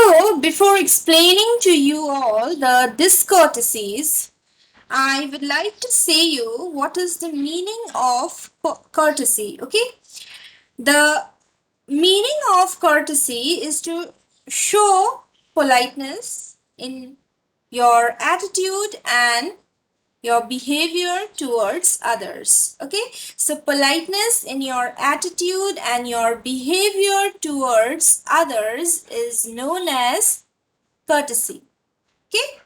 So, before explaining to you all the discourtesies, I would like to say you what is the meaning of courtesy. Okay, the meaning of courtesy is to show politeness in your attitude and your behavior towards others. Okay, so politeness in your attitude and your behavior towards others is known as courtesy. Okay,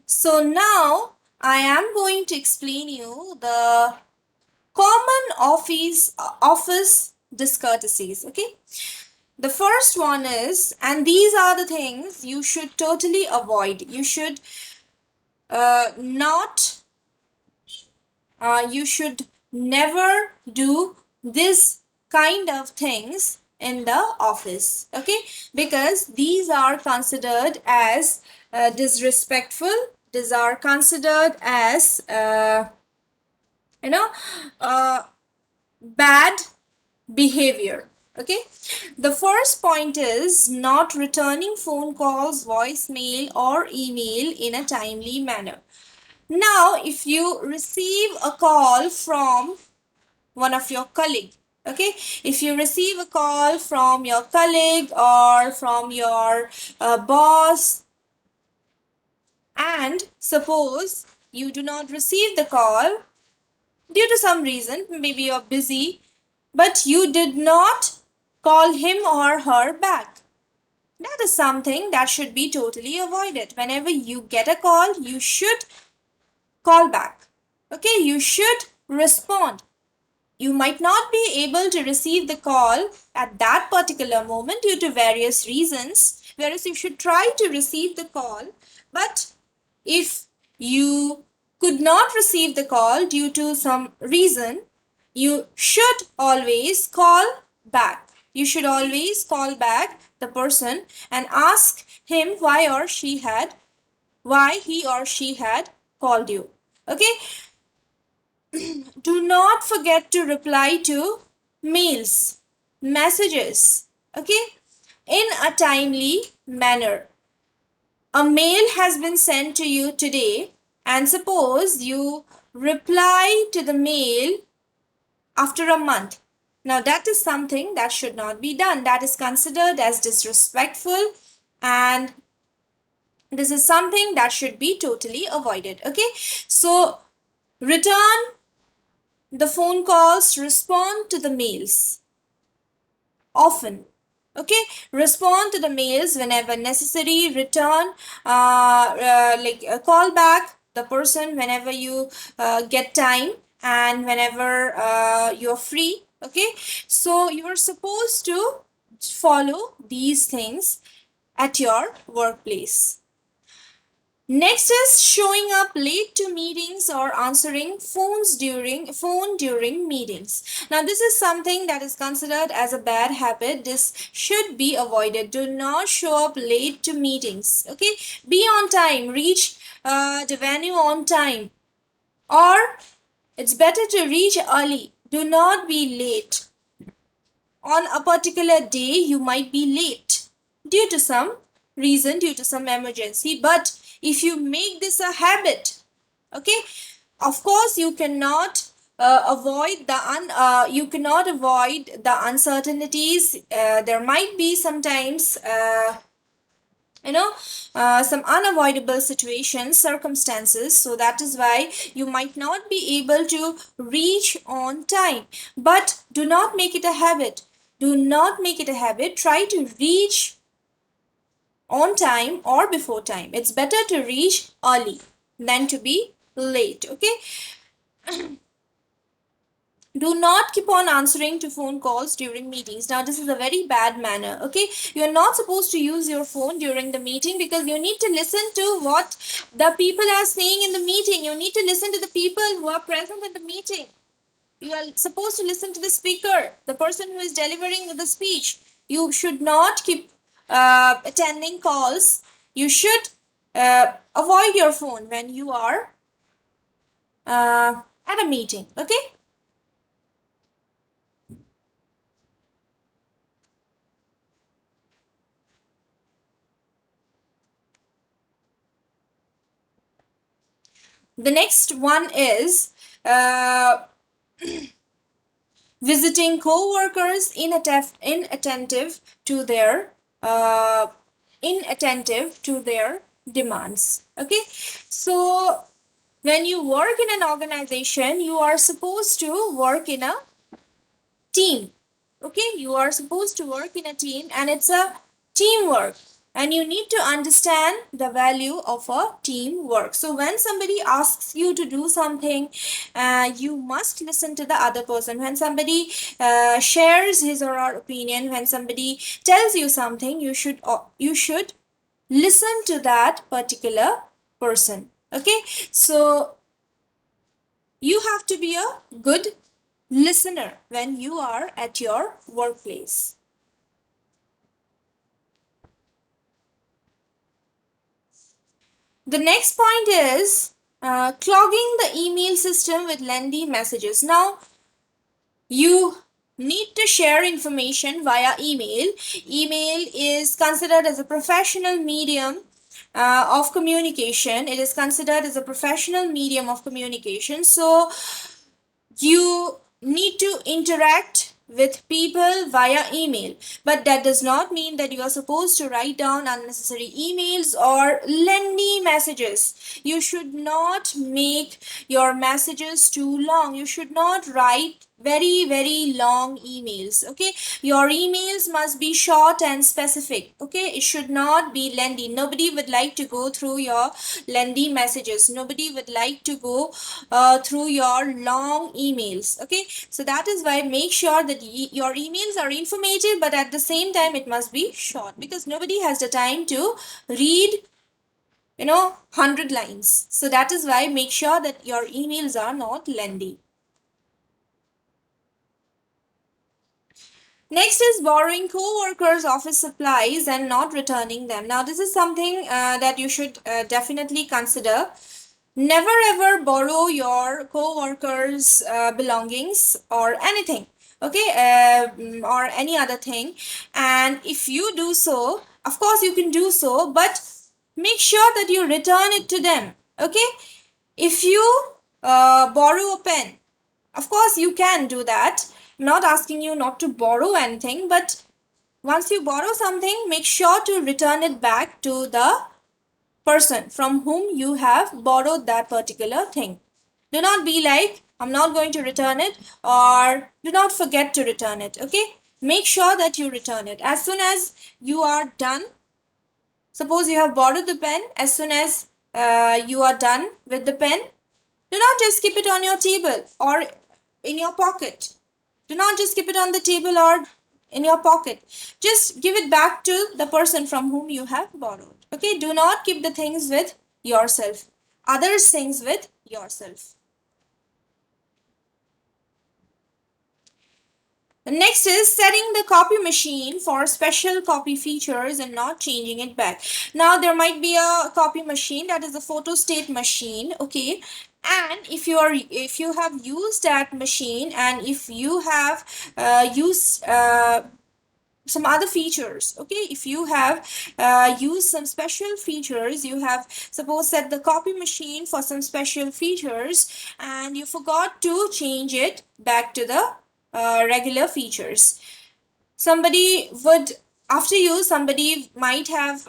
so now I am going to explain you the common office discourtesies. Okay, the first one is, and these are the things you should totally avoid. You should not you should never do this kind of things in the office. Okay, because these are considered as disrespectful. These are considered as you know uh, bad behavior. Okay, the first point is not returning phone calls, voicemail or email in a timely manner. Now, if you receive a call from one of your colleague, okay, if you receive a call from your colleague or from your boss, and suppose you do not receive the call due to some reason, maybe you're busy, but you did not call him or her back, that is something that should be totally avoided. Whenever you get a call, you should call back. Okay, you should respond. You might not be able to receive the call at that particular moment due to various reasons, whereas you should try to receive the call. But if you could not receive the call due to some reason, you should always call back. You should always call back the person and ask him why he or she had called you. Okay, do not forget to reply to mails, messages, okay, in a timely manner. A mail has been sent to you today, and suppose you reply to the mail after a month. Now, that is something that should not be done. That is considered as disrespectful, and this is something that should be totally avoided. Okay, so return the phone calls, respond to the mails often. Okay, respond to the mails whenever necessary, return call back the person whenever you get time and whenever you're free. Okay, so you are supposed to follow these things at your workplace. Next is showing up late to meetings or answering phone during meetings. Now this is something that is considered as a bad habit. This should be avoided. Do not show up late to meetings. Okay, be on time. Reach the venue on time, or it's better to reach early. Do not be late. On a particular day, you might be late due to some reason, due to some emergency. But if you make this a habit, okay, of course you cannot you cannot avoid the uncertainties. There might be sometimes some unavoidable situations, circumstances, so that is why you might not be able to reach on time. But do not make it a habit. Do not make it a habit. Try to reach on time or before time. It's better to reach early than to be late. Okay, do not keep on answering to phone calls during meetings. Now this is a very bad manner. Okay, you're not supposed to use your phone during the meeting because you need to listen to what the people are saying in the meeting. You need to listen to the people who are present in the meeting. You are supposed to listen to the speaker, the person who is delivering the speech. You should not keep attending calls. You should avoid your phone when you are at a meeting. Okay, The next one is uh, visiting co-workers inattentive to their uh, inattentive to their demands. Okay, so when you work in an organization, you are supposed to work in a team. Okay, you are supposed to work in a team, and it's a teamwork, and you need to understand the value of a teamwork. So when somebody asks you to do something, you must listen to the other person. When somebody shares his or her opinion, when somebody tells you something, you should listen to that particular person. Okay, so you have to be a good listener when you are at your workplace. The next point is clogging the email system with lengthy messages. Now, you need to share information via email. Email is considered as a professional medium of communication. It is considered as a professional medium of communication. So, you need to interact with people via email, but that does not mean that you are supposed to write down unnecessary emails or lengthy messages. You should not make your messages too long. You should not write very long emails. Okay, your emails must be short and specific. Okay, it should not be lengthy. Nobody would like to go through your lengthy messages. Nobody would like to go through your long emails. Okay, so that is why make sure that your emails are informative, but at the same time it must be short, because nobody has the time to read 100 lines. So that is why make sure that your emails are not lengthy. Next is borrowing co-workers' office supplies and not returning them. Now, this is something that you should definitely consider. Never ever borrow your co-workers' belongings or anything, okay, or any other thing. And if you do so, of course, you can do so, but make sure that you return it to them. Okay, if you borrow a pen, of course, you can do that. I'm not asking you not to borrow anything, but once you borrow something, make sure to return it back to the person from whom you have borrowed that particular thing. Do not be like, I'm not going to return it, or do not forget to return it. Okay, make sure that you return it as soon as you are done. Suppose you have borrowed the pen, as soon as you are done with the pen, do not just keep it on your table or in your pocket. Do not just keep it on the table or in your pocket. Just give it back to the person from whom you have borrowed. Okay, do not keep the things with yourself. Others' things with yourself. The next is setting the copy machine for special copy features and not changing it back. Now, there might be a copy machine that is a photostat machine, okay? And if you have used that machine, and if you have used some other features, okay, if you have used some special features, you have suppose set the copy machine for some special features, and you forgot to change it back to the regular features. Somebody would, after you, somebody might have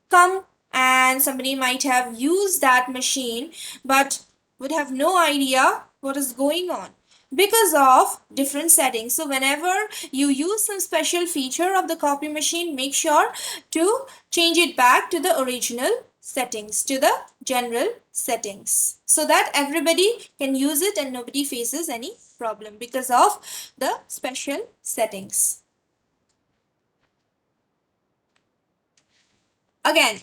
come, and somebody might have used that machine, but would have no idea what is going on because of different settings. So whenever you use some special feature of the copy machine, make sure to change it back to the original settings, to the general settings, so that everybody can use it and nobody faces any problem because of the special settings. Again,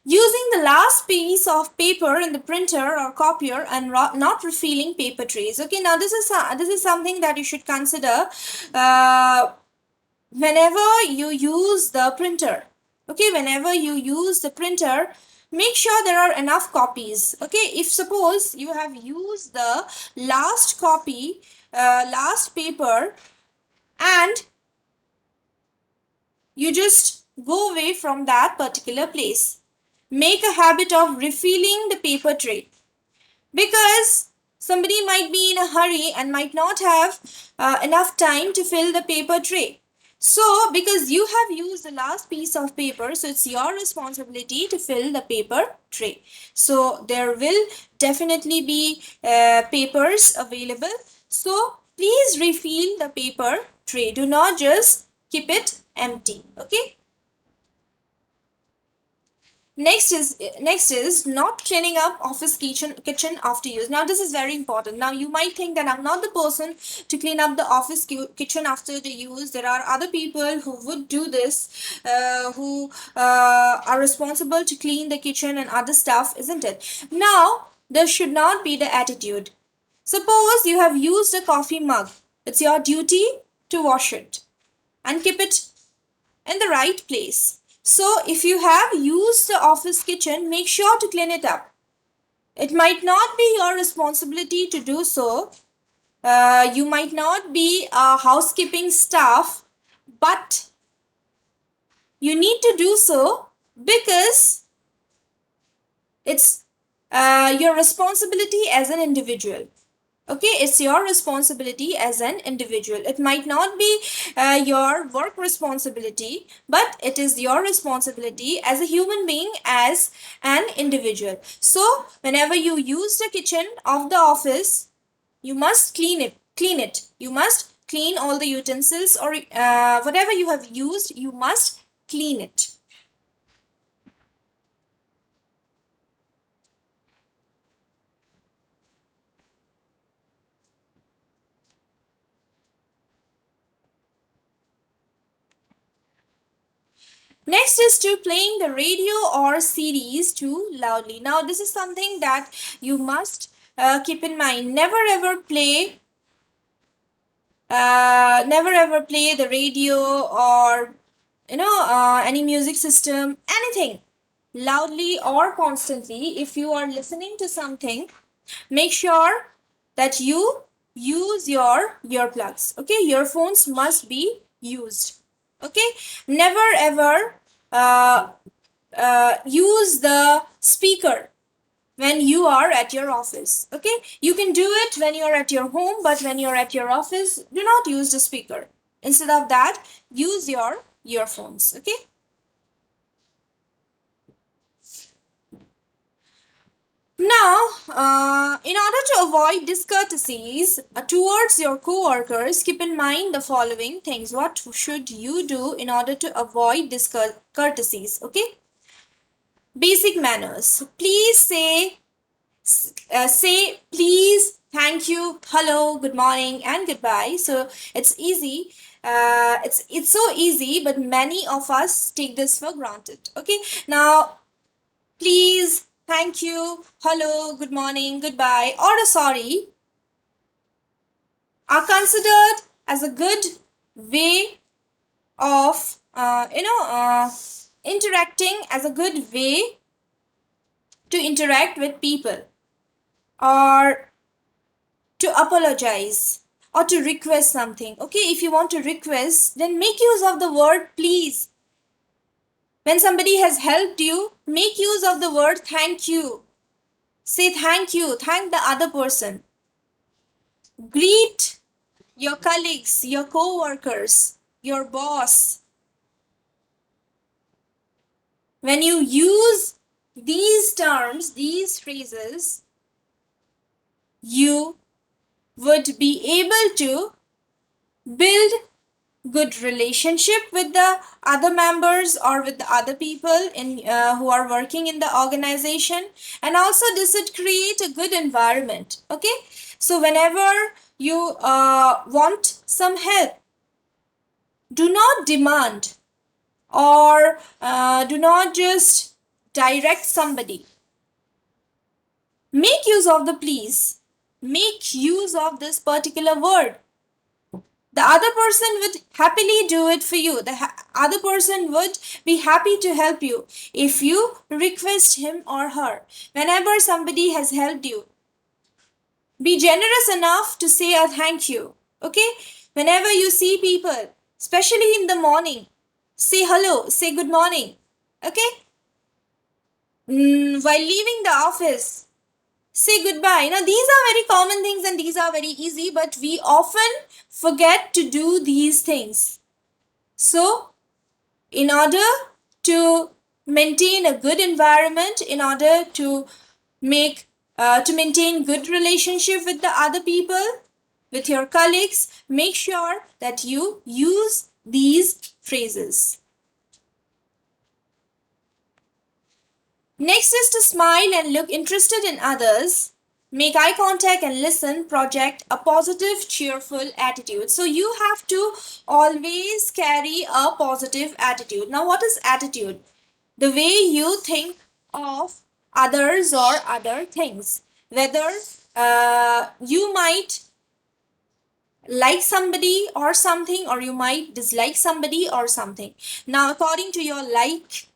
using the last piece of paper in the printer or copier and not refilling paper trays. Okay, now this is something that you should consider whenever you use the printer. Okay, whenever you use the printer, make sure there are enough copies. Okay, if suppose you have used the last copy, last paper, and you just go away from that particular place, make a habit of refilling the paper tray. because somebody might be in a hurry and might not have enough time to fill the paper tray. So, because you have used the last piece of paper, so it's your responsibility to fill the paper tray. So, there will definitely be papers available. So, please refill the paper tray. Do not just keep it empty. Okay. Next is not cleaning up office kitchen after use. Now this is very important. Now you might think that I'm not the person to clean up the office kitchen after the use. There are other people who would do this, who are responsible to clean the kitchen and other stuff, isn't it? Now there should not be the attitude. Suppose you have used a coffee mug. It's your duty to wash it and keep it in the right place. So if you have used the office kitchen, make sure to clean it up. It might not be your responsibility to do so. You might not be a housekeeping staff, but you need to do so because it's your responsibility as an individual. Okay, it's your responsibility as an individual. It might not be your work responsibility, but it is your responsibility as a human being, as an individual. So whenever you use the kitchen of the office, you must clean it. You must clean all the utensils, or whatever you have used, you must clean it. Next is to playing the radio or series too loudly. Now this is something that you must keep in mind. Never ever play the radio or any music system, anything loudly or constantly. If you are listening to something, make sure that you use your earplugs. Okay, earphones must be used. Okay, never ever use the speaker when you are at your office. Okay, you can do it when you're at your home, but when you're at your office, do not use the speaker. Instead of that, use your earphones. Okay. Now, in order to avoid discourtesies towards your co-workers, keep in mind the following things. What should you do in order to avoid discourtesies? Okay, basic manners. Please say please, thank you, hello, good morning, and goodbye. So it's easy. It's so easy, but many of us take this for granted. Okay, now please, thank you, hello, good morning, goodbye, or a sorry are considered as a good way of interacting, as a good way to interact with people, or to apologize, or to request something. Okay, if you want to request, then make use of the word please. When somebody has helped you, make use of the word thank you. Say thank you, thank the other person. Greet your colleagues, your co-workers, your boss. When you use these terms, these phrases, you would be able to build good relationship with the other members or with the other people in who are working in the organization, and also this would create a good environment. Okay, so whenever you want some help, do not demand, or do not just direct somebody. Make use of the please. Make use of this particular word. The other person would happily do it for you. The other person would be happy to help you if you request him or her. Whenever somebody has helped you, be generous enough to say a thank you. Okay? Whenever you see people, especially in the morning, say hello, say good morning. Okay? While leaving the office, say goodbye. Now, these are very common things and these are very easy, but we often forget to do these things. So, in order to maintain a good environment, in order to make to maintain good relationship with the other people, with your colleagues, make sure that you use these phrases. Next is to smile and look interested in others. Make eye contact and listen, project a positive, cheerful attitude. So you have to always carry a positive attitude. Now, what is attitude? The way you think of others or other things. Whether you might like somebody or something, or you might dislike somebody or something. Now, according to your likes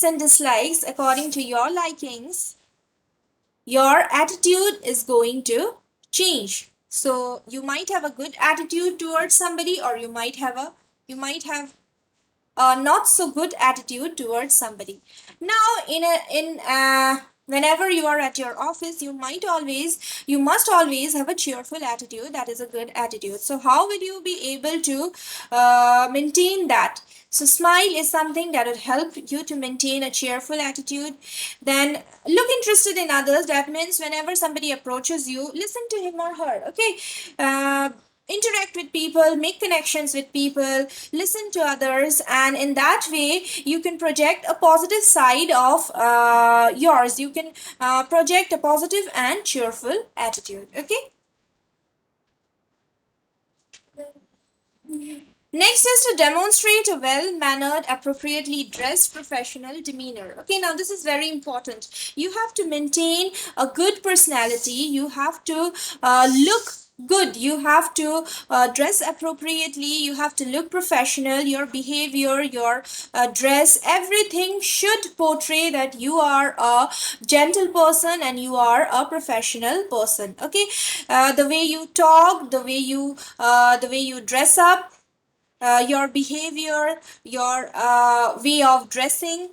and dislikes, according to your likings, your attitude is going to change. So you might have a good attitude towards somebody, or you might have a not so good attitude towards somebody. Now, whenever you are at your office, you must always have a cheerful attitude. That is a good attitude. So how will you be able to maintain that? So smile is something that will help you to maintain a cheerful attitude. Then look interested in others. That means whenever somebody approaches you, listen to him or her. Okay. uh, Interact with people, make connections with people, listen to others, and in that way you can project a positive side of yours. You can project a positive and cheerful attitude. Okay. Next is to demonstrate a well-mannered, appropriately dressed professional demeanor. Okay, now this is very important. You have to maintain a good personality. You have to look good. You have to dress appropriately. You have to look professional. Your behavior, your dress, everything should portray that you are a gentle person and you are a professional person. Okay, the way you talk, the way you dress up, your behavior, your way of dressing,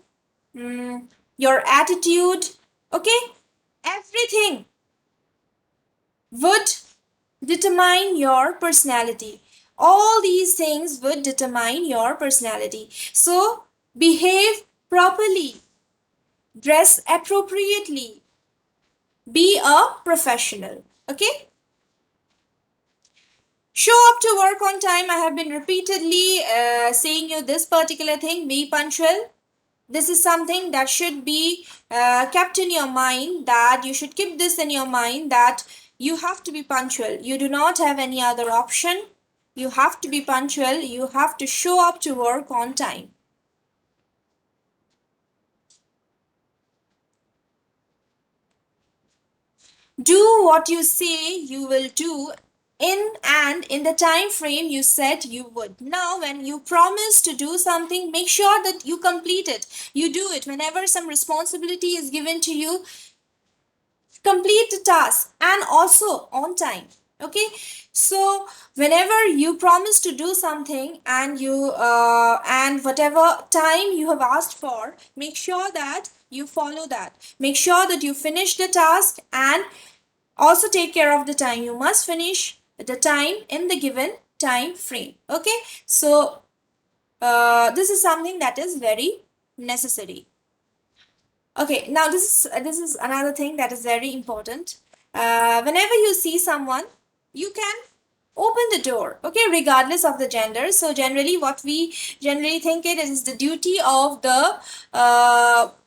mm, your attitude, okay, everything would determine your personality. All these things would determine your personality. So, behave properly, dress appropriately, be a professional, okay? Show up to work on time. I have been repeatedly saying you this particular thing. Be punctual. This is something that should be kept in your mind, that you should keep this in your mind, that you have to be punctual. You do not have any other option. You have to be punctual. You have to show up to work on time. Do what you say you will do in the time frame you said you would. Now, when you promise to do something, make sure that you complete it. You do it. Whenever some responsibility is given to you, complete the task, and also on time. Okay, so whenever you promise to do something and and whatever time you have asked for, make sure that you follow that. Make sure that you finish the task and also take care of the time. You must finish the time in the given time frame. Okay, so this is something that is very necessary. Okay, now this is another thing that is very important. Whenever you see someone, you can open the door, okay, regardless of the gender. So generally what we generally think it is the duty of the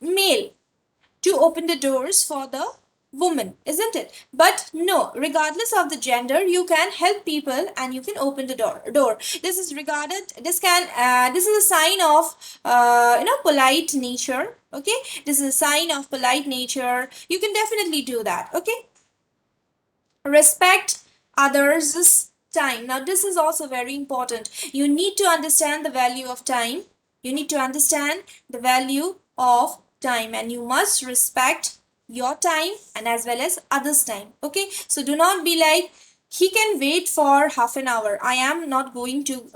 male to open the doors for the woman, isn't it? But no, regardless of the gender, you can help people and you can open the door. This is regarded, this is a sign of polite nature. Okay, this is a sign of polite nature. You can definitely do that. Okay, respect others' time. Now this is also very important. You need to understand the value of time. You need to understand the value of time, and you must respect your time and as well as others' time. Okay, so do not be like, he can wait for half an hour, I am not going to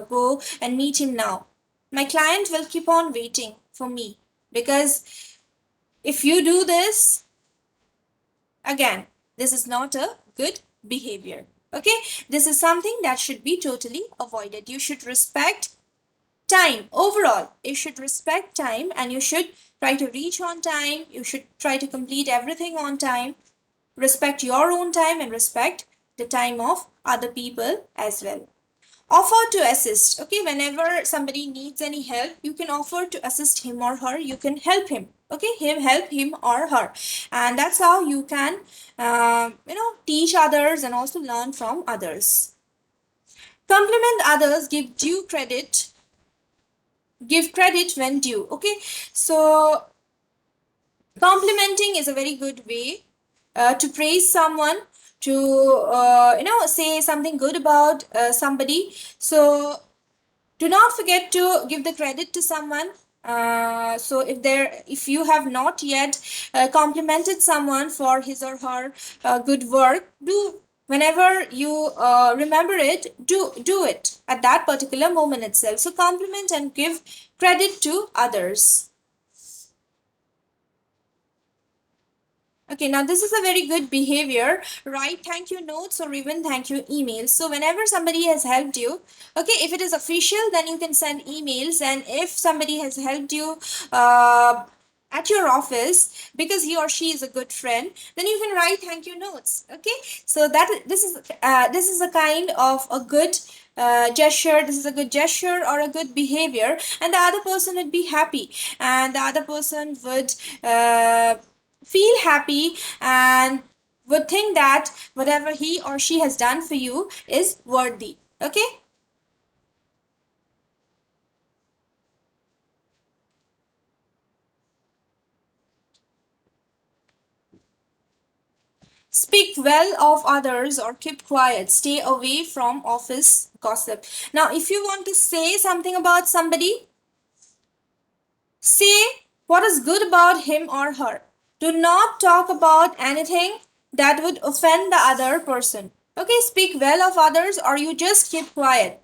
go and meet him now, my client will keep on waiting for me. Because if you do this, Again, this is not a good behavior. Okay, this is something that should be totally avoided. You should respect time. Overall, you should respect time, and you should try to reach on time. You should try to complete everything on time. Respect your own time and respect the time of other people as well. Offer to assist. Okay, whenever somebody needs any help, you can offer to assist him or her. You can help him. Okay, help him or her, and that's how you can teach others and also learn from others. Compliment others, give credit when due. Okay, so complimenting is a very good way to praise someone, to say something good about somebody. So do not forget to give the credit to someone. So if you have not yet complimented someone for his or her good work, do, whenever you remember it, do it at that particular moment itself. So compliment and give credit to others. Okay, now this is a very good behavior. Write thank you notes or even thank you emails. So whenever somebody has helped you, okay, if it is official, then you can send emails. And if somebody has helped you at your office because he or she is a good friend, then you can write thank you notes. Okay, so this is a kind of a good gesture. This is a good gesture or a good behavior, and the other person would be happy, and the other person would feel happy and would think that whatever he or she has done for you is worthy. Okay, speak well of others or keep quiet. Stay away from office gossip. Now if you want to say something about somebody, say what is good about him or her. Do not talk about anything that would offend the other person. Okay, speak well of others or you just keep quiet.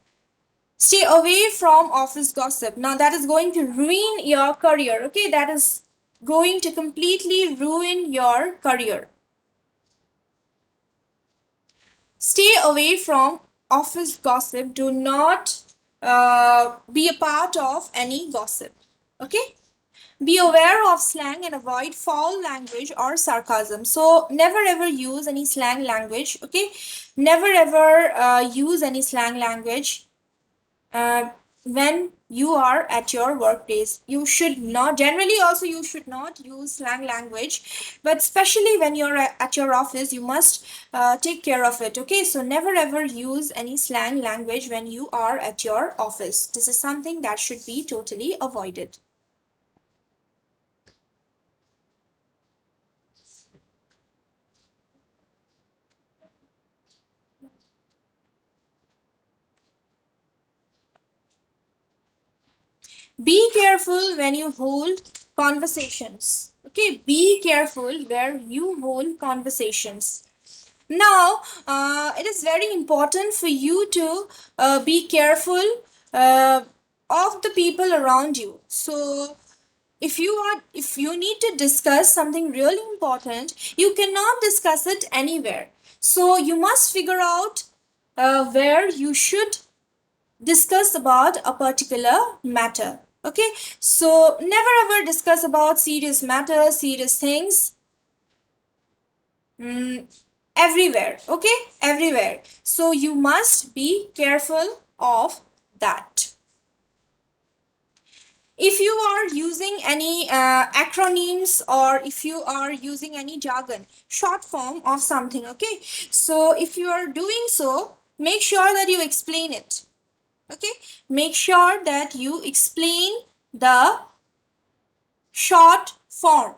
Stay away from office gossip. Now that is going to ruin your career. Okay, that is going to completely ruin your career. Stay away from office gossip. Do not be a part of any gossip. Okay, be aware of slang and avoid foul language or sarcasm. So never ever use any slang language. Okay, never ever use any slang language uh, when you are at your workplace. You should not, generally also you should not use slang language, but especially when you're at your office, you must take care of it. Okay, so never ever use any slang language when you are at your office. This is something that should be totally avoided. Be careful when you hold conversations. Okay, be careful where you hold conversations. Now, it is very important for you to be careful uh, of the people around you. So, if you need to discuss something really important, you cannot discuss it anywhere. So, you must figure out where you should discuss about a particular matter. Okay, so never ever discuss about serious matters, serious things, mm, everywhere. Okay, everywhere. So you must be careful of that. If you are using any acronyms or if you are using any jargon, short form of something, okay, so if you are doing so, make sure that you explain it. Okay, make sure that you explain the short form,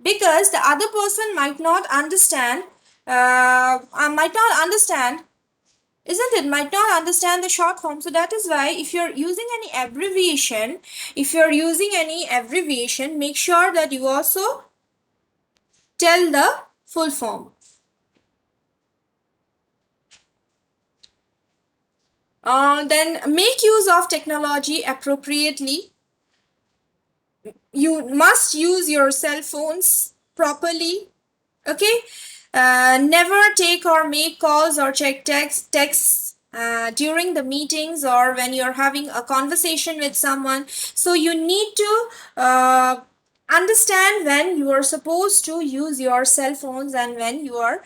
because the other person might not understand, might not understand, isn't it, might not understand the short form. So that is why if you're using any abbreviation, make sure that you also tell the full form. Then make use of technology appropriately. You must use your cell phones properly. Okay, Never take or make calls or check texts during the meetings or when you're having a conversation with someone. So you need to understand when you are supposed to use your cell phones and when you are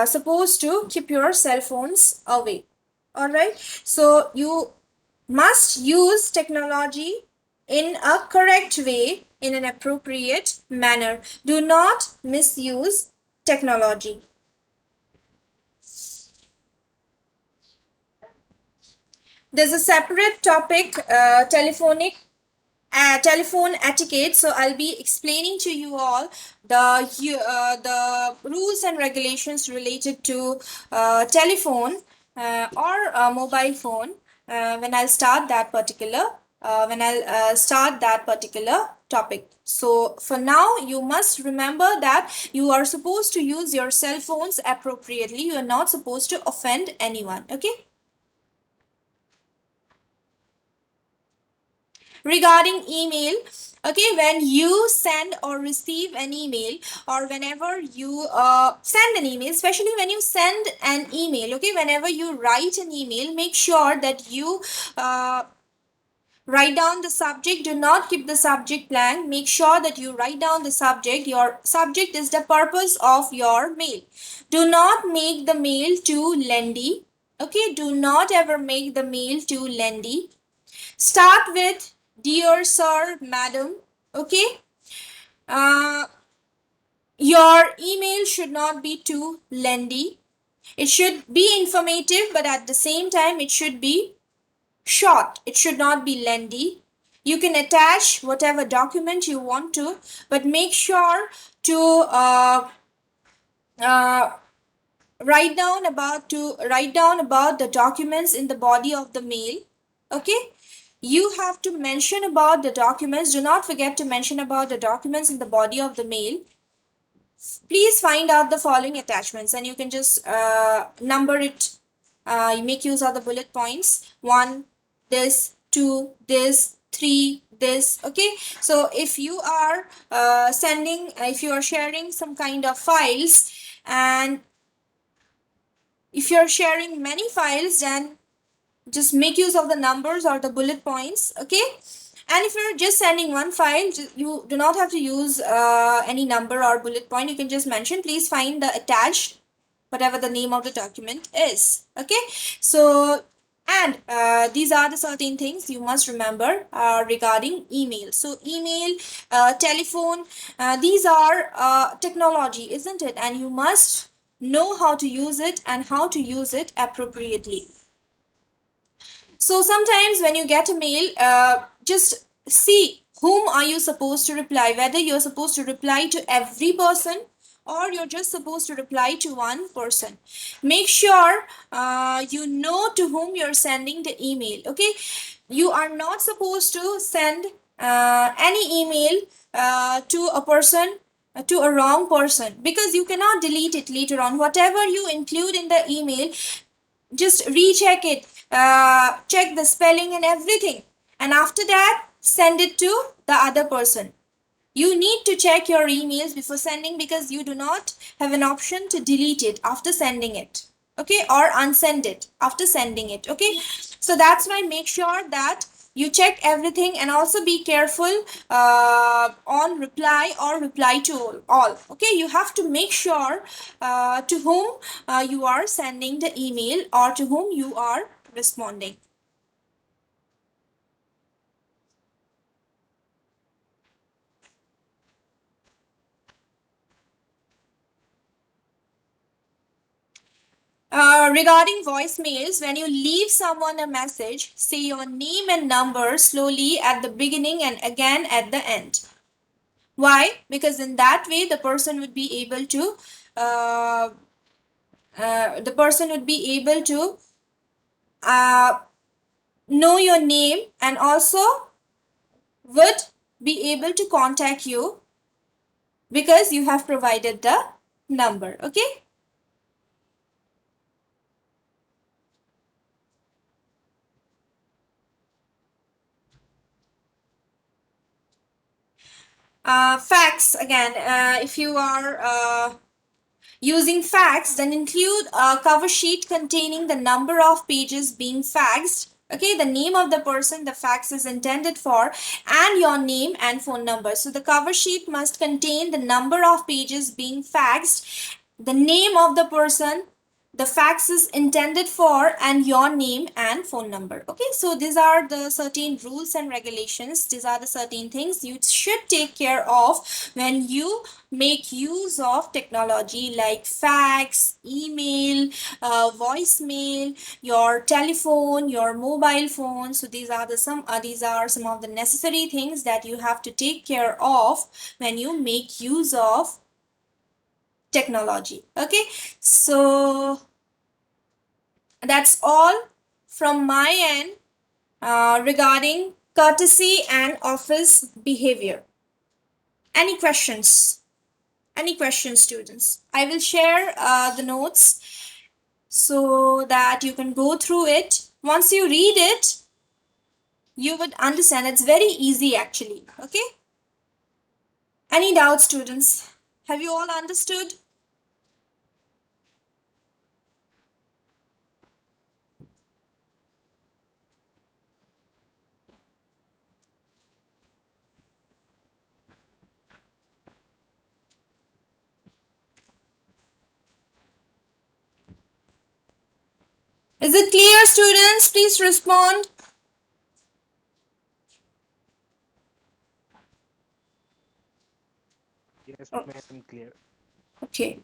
supposed to keep your cell phones away. All right. So you must use technology in a correct way, in an appropriate manner. Do not misuse technology. There's a separate topic, telephone etiquette. So I'll be explaining to you all the rules and regulations related to telephone or mobile phone when I'll start that particular topic. So for now, you must remember that you are supposed to use your cell phones appropriately. You are not supposed to offend anyone. Okay. Regarding email, okay, when you send or receive an email, or whenever you send an email, especially when you send an email, okay, whenever you write an email, make sure that you write down the subject. Do not keep the subject blank. Make sure that you write down the subject. Your subject is the purpose of your mail. Do not make the mail too lengthy. Okay, do not ever make the mail too lengthy. Start with dear sir, madam. Okay. Uh, your email should not be too lengthy. It should be informative, but at the same time, it should be short. It should not be lengthy. You can attach whatever document you want to, but make sure to uh, write down about the documents in the body of the mail. Okay, you have to mention about the documents. Do not forget to mention about the documents in the body of the mail. Please find out the following attachments, and you can just number it. You make use of the bullet points: 1, this, 2, this, 3, this. Okay, so if you are if you are sharing some kind of files, and if you're sharing many files, then just make use of the numbers or the bullet points. Okay, and if you're just sending one file, you do not have to use any number or bullet point. You can just mention, please find the attached, whatever the name of the document is. Okay, so and these are the certain things you must remember regarding email. So email, telephone, these are technology, isn't it? And you must know how to use it and how to use it appropriately. So sometimes when you get a mail, just see whom are you supposed to reply, whether you're supposed to reply to every person or you're just supposed to reply to one person. Make sure you know to whom you're sending the email. Okay, you are not supposed to send any email to a person, to a wrong person, because you cannot delete it later on. Whatever you include in the email, just recheck it, check the spelling and everything, and after that send it to the other person. You need to check your emails before sending, because you do not have an option to delete it after sending it, okay, or unsend it after sending it. Okay, so that's why make sure that you check everything, and also be careful on reply or reply to all. Okay, you have to make sure to whom you are sending the email or to whom you are responding. Regarding voicemails, when you leave someone a message, say your name and number slowly at the beginning and again at the end. Why? Because in that way, the person would be able to uh, uh, know your name, and also would be able to contact you because you have provided the number. Okay. Fax again. If you are using fax, then include a cover sheet containing the number of pages being faxed, okay, the name of the person the fax is intended for, and your name and phone number. So the cover sheet must contain the number of pages being faxed, the name of the person the fax is intended for, and your name and phone number. Okay, so these are the certain rules and regulations. These are the certain things you should take care of when you make use of technology like fax, email, voicemail, your telephone, your mobile phone. So these are some of the necessary things that you have to take care of when you make use of technology. Okay, so that's all from my end regarding courtesy and office behavior. Any questions? Any questions, students? I will share the notes so that you can go through it. Once you read it, you would understand. It's very easy actually. Okay? Any doubts, students? Have you all understood? Is it clear, students? Please respond. Yes, Oh, ma'am, clear. okay.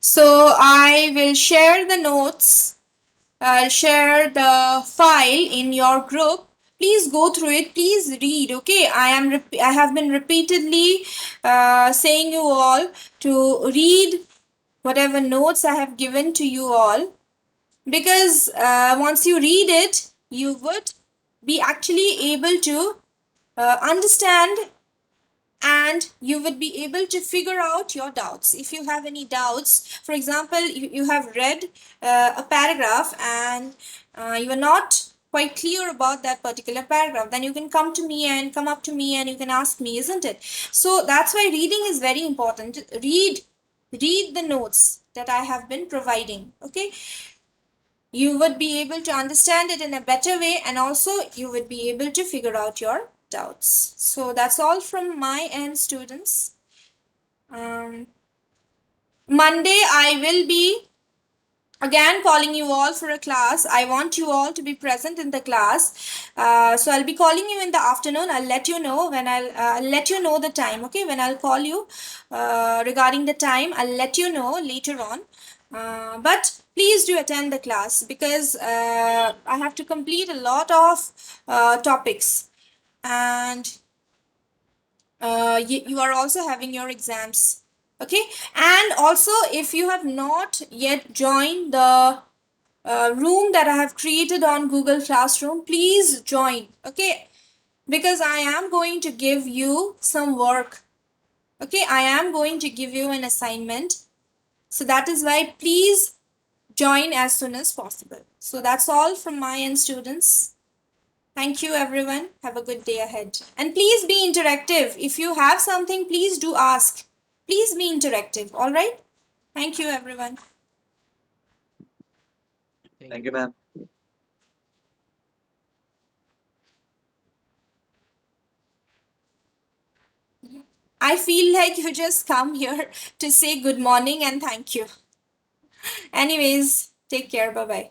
So I will share the notes. I'll share the file in your group. Please go through it. Please read. Okay, I have been repeatedly saying you all to read whatever notes I have given to you all, because once you read it, you would be actually able to understand, and you would be able to figure out your doubts. If you have any doubts, for example, you have read a paragraph and you are not quite clear about that particular paragraph, then you can come up to me and you can ask me, isn't it? So that's why reading is very important. Read the notes that I have been providing. Okay, you would be able to understand it in a better way, and also you would be able to figure out your doubts. So that's all from my end, students. um, Monday I will be again calling you all for a class. I want you all to be present in the class. So I'll be calling you in the afternoon. I'll let you know when I'll let you know the time. Okay, when I'll call you regarding the time, I'll let you know later on. But please do attend the class, because I have to complete a lot of topics, and you are also having your exams. Okay, and also if you have not yet joined the room that I have created on Google Classroom, please join. Okay, because I am going to give you some work. Okay, I am going to give you an assignment. So that is why please join as soon as possible. So that's all from my end, students. Thank you, everyone. Have a good day ahead. And please be interactive. If you have something, please do ask. Please be interactive. All right? Thank you, everyone. Thank Thank you, you, ma'am. ma'am. I feel like you just come here to say good morning and thank you. Anyways, take care. Bye bye.